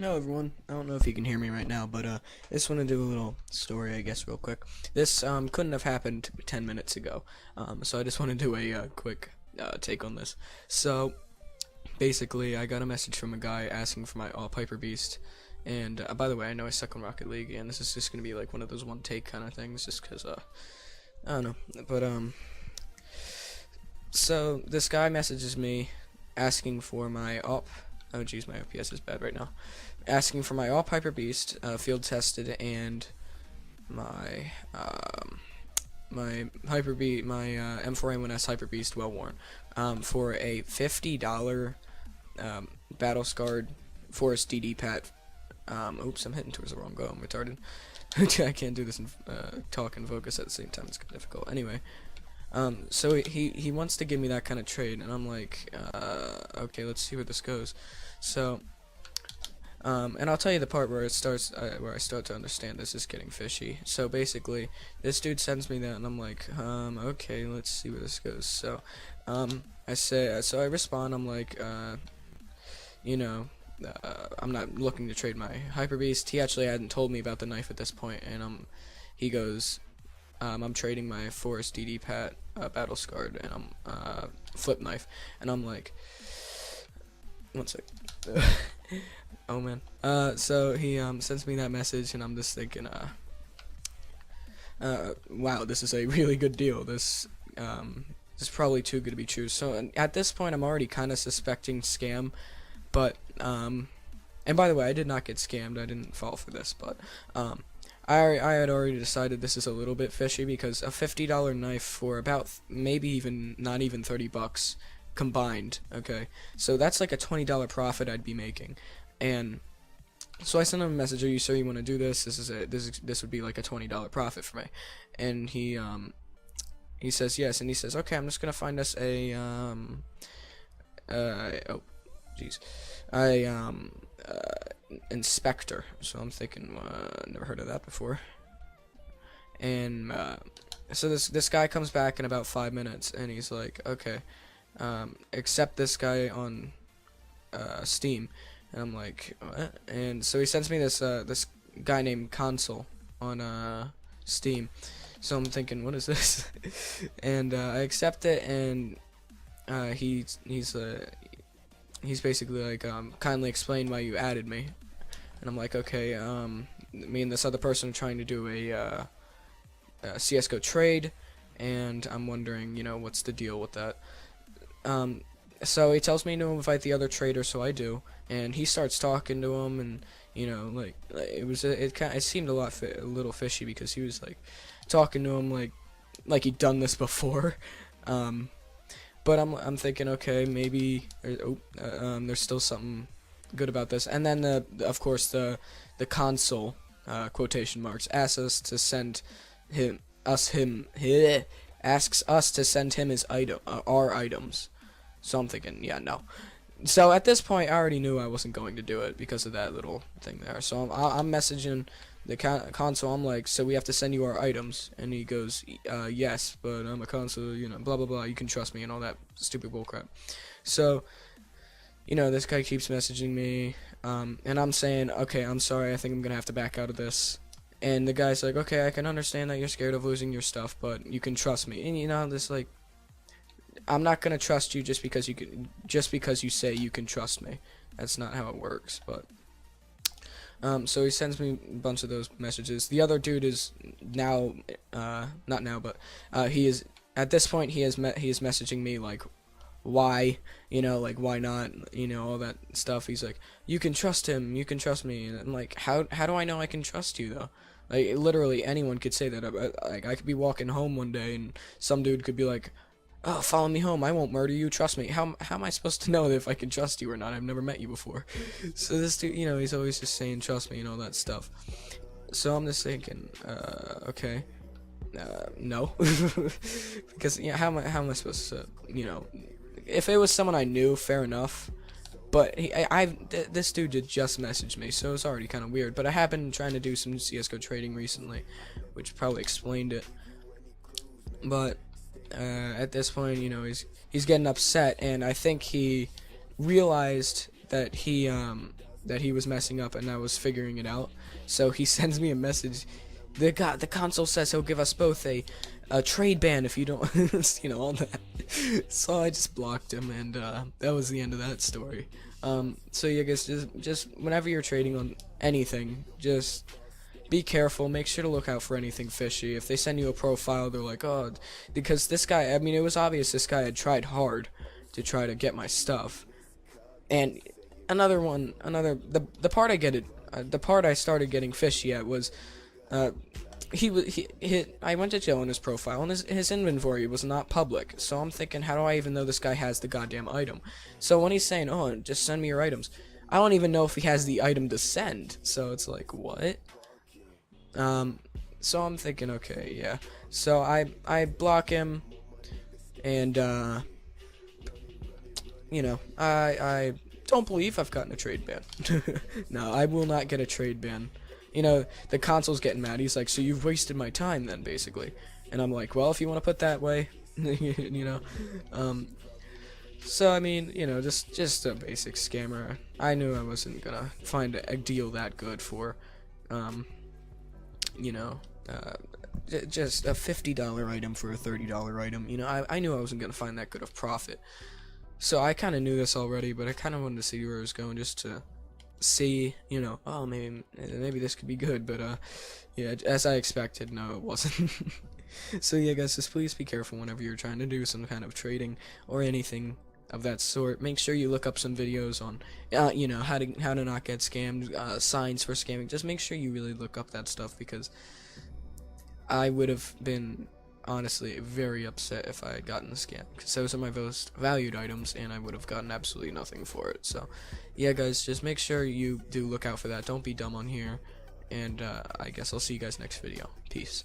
Hello everyone. I don't know if you can hear me right now, but I just want to do a little story, I guess, real quick. This couldn't have happened 10 minutes ago, so I just want to do a quick take on this. So basically, I got a message from a guy asking for my Piper Beast, and by the way, I know I suck on Rocket League, and this is just gonna be like one of those one take kind of things, just because I don't know, but so this guy messages me asking for my op. Oh jeez, my OPS is bad right now. Asking for my all Piper Beast, field tested, and my M4A1S Hyper Beast well worn, for a $50 battle scarred Forest DD Pat. Oops, I'm hitting towards the wrong goal. I'm retarded. I can't do this and talk and focus at the same time. It's difficult. Anyway, so he wants to give me that kind of trade, and I'm like, okay, let's see where this goes. So, and I'll tell you the part where it starts, where I start to understand this is getting fishy. So basically, this dude sends me that, and I'm like, okay, let's see where this goes. So, so I respond. I'm like, you know, I'm not looking to trade my Hyper Beast. He actually hadn't told me about the knife at this point, and he goes, I'm trading my Forest DD Pat battle scarred, and I'm flip knife, and I'm like, one sec. Oh man. So he sends me that message, and I'm just thinking, wow, this is a really good deal. This is probably too good to be true. So at this point, I'm already kind of suspecting scam, but and by the way, I did not get scammed. I didn't fall for this, but I had already decided this is a little bit fishy, because a $50 knife for about maybe even not even 30 bucks combined. Okay, so that's like a $20 profit I'd be making. And so I sent him a message, are you sure you want to do this? This would be like a $20 profit for me. And he says yes, and he says, okay, I'm just gonna find us a oh jeez, inspector. So I'm thinking, never heard of that before. And so this guy comes back in about 5 minutes, and he's like, okay, accept this guy on Steam. And I'm like, what? And so he sends me this this guy named Console on Steam. So I'm thinking, what is this? And I accept it, and he's basically like, kindly explain why you added me. And I'm like, okay, me and this other person are trying to do a CS:GO trade, and I'm wondering, you know, what's the deal with that? So he tells me to invite the other trader, so I do, and he starts talking to him, and you know, like it seemed a little fishy, because he was like talking to him like he'd done this before. But I'm thinking, okay, maybe there's still something good about this. And then of course the console, quotation marks, asks us to send asks us to send him his our items. So I'm thinking, yeah, no. So at this point, I already knew I wasn't going to do it because of that little thing there. So I'm messaging the console. I'm like, so we have to send you our items, and he goes, yes, but I'm a console, you know, blah blah blah. You can trust me and all that stupid bullcrap. So, you know, this guy keeps messaging me, and I'm saying, okay, I'm sorry, I think I'm gonna have to back out of this. And the guy's like, okay, I can understand that you're scared of losing your stuff, but you can trust me. And you know, this like, I'm not gonna trust you just because you say you can trust me. That's not how it works. But so he sends me a bunch of those messages. The other dude is now not now, but he is at this point he is messaging me like, why, you know, like, why not, you know, all that stuff. He's like, you can trust him, you can trust me, and I'm like, how do I know I can trust you though? Like, literally anyone could say that. Like, I could be walking home one day and some dude could be like, oh, follow me home, I won't murder you, trust me. How am I supposed to know if I can trust you or not? I've never met you before. So this dude, you know, he's always just saying trust me and all that stuff. So I'm just thinking, okay, no. Because, yeah, how am I supposed to, you know, if it was someone I knew, fair enough. But this dude did just message me, so it's already kind of weird. But I have been trying to do some CS:GO trading recently, which probably explained it. But at this point, you know, he's getting upset, and I think he realized that he that he was messing up and I was figuring it out. So he sends me a message. The console says he'll give us both a trade ban if you don't, you know, all that. So I just blocked him, and that was the end of that story. So yeah, guys, just whenever you're trading on anything, just be careful. Make sure to look out for anything fishy. If they send you a profile, they're like, oh, because this guy, I mean, it was obvious this guy had tried hard to try to get my stuff. And the part I get it, the part I started getting fishy at was, I went to Joe on his profile, and his inventory was not public. So I'm thinking, how do I even know this guy has the goddamn item? So when he's saying, oh, just send me your items, I don't even know if he has the item to send. So it's like, what? So I'm thinking, okay, yeah. So I block him, and you know, I don't believe I've gotten a trade ban. No, I will not get a trade ban. You know, the console's getting mad. He's like, so you've wasted my time then, basically. And I'm like, well, if you want to put that way, you know. So I mean, you know, just a basic scammer. I knew I wasn't gonna find a deal that good for, you know, just a $50 item for a $30 item. You know, I knew I wasn't gonna find that good of profit. So I kind of knew this already, but I kind of wanted to see where it was going, just to see, you know, oh, maybe this could be good. But yeah, as I expected, no, it wasn't. So yeah, guys, just please be careful whenever you're trying to do some kind of trading or anything of that sort. Make sure you look up some videos on, you know, how to not get scammed, signs for scamming. Just make sure you really look up that stuff, because I would have been honestly very upset if I had gotten the scam, because those are my most valued items, and I would have gotten absolutely nothing for it. So yeah, guys, just make sure you do look out for that. Don't be dumb on here, and I guess I'll see you guys next video. Peace.